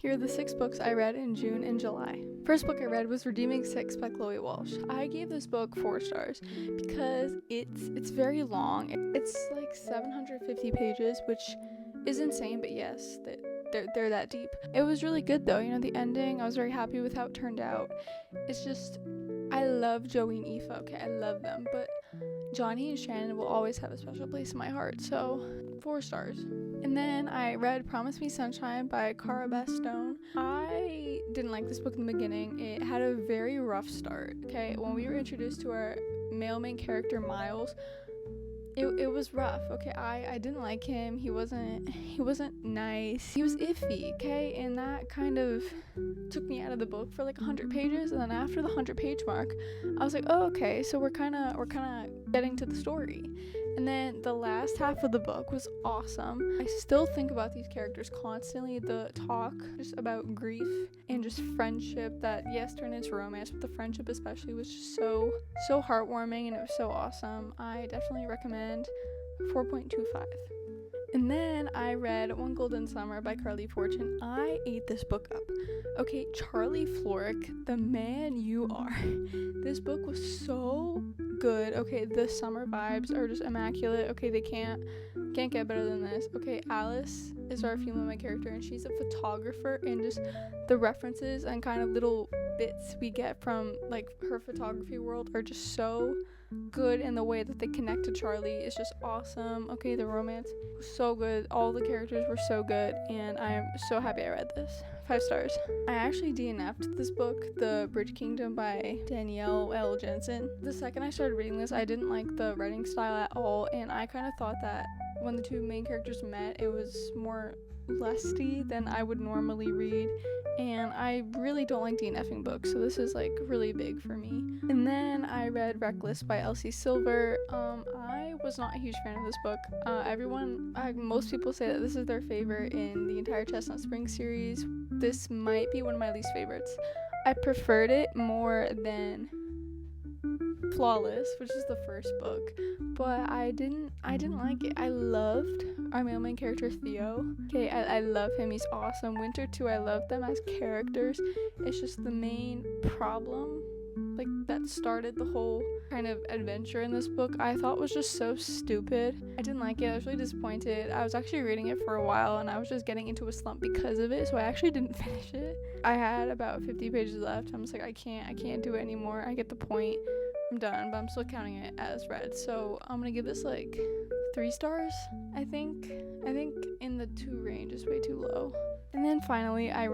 Here are the 6 books I read in June and July. First book I read was Redeeming Six by Chloe Walsh. I gave this book 4 stars because it's very long. It's like 750 pages, which is insane, but yes, they're that deep. It was really good though, the ending, I was very happy with how it turned out. It's just, I love Joey and Aoife, okay, I love them, but Johnny and Shannon will always have a special place in my heart, so 4 stars. And then I read Promise Me Sunshine by Cara Bastone. I didn't like this book in the beginning. It had a very rough start, okay? When we were introduced to our male main character, Miles, it was rough, okay? I didn't like him. He wasn't nice. He was iffy, okay? And that kind of took me out of the book for like 100 pages. And then after the 100-page mark, I was like, oh, okay, so we're kind of getting to the story. And then the last half of the book was awesome. I still think about these characters constantly. The talk just about grief and just friendship that, yes, turned into romance, but the friendship especially was just so heartwarming, and it was so awesome. I definitely recommend 4.25. And then I read One Golden Summer by Carly Fortune. I ate this book up. Okay, Charlie Florrick, the man you are. This book was so good. Okay, the summer vibes are just immaculate. Okay, they can't get better than this. Okay, Alice is our female main character, and she's a photographer, and just the references and kind of little bits we get from like her photography world are just so good, and the way that they connect to Charlie is just awesome. Okay, the romance was so good, all the characters were so good, and I am so happy I read this. 5 stars. I actually DNF'd this book, The Bridge Kingdom by Danielle L. Jensen. The second I started reading this, I didn't like the writing style at all, and I kind of thought that when the two main characters met, it was more lusty than I would normally read, and I really don't like DNFing books, so this is like really big for me. And then I read Reckless by Elsie Silver. I was not a huge fan of this book. Most people say that this is their favorite in the entire Chestnut Springs series. This might be one of my least favorites. I preferred it more than Flawless, which is the first book, but I didn't like it. I loved our male main character, Theo. Okay, I love him, he's awesome. Winter too, I love them as characters. It's just the main problem, like, that started the whole kind of adventure in this book, I thought was just so stupid. I didn't like it. I was really disappointed. I was actually reading it for a while, and I was just getting into a slump because of it, so I actually didn't finish it. I had about 50 pages left. I'm just like, I can't do it anymore. I get the point. I'm done, but I'm still counting it as read, so I'm gonna give this like 3 stars. I think in the 2 range is way too low. And then finally I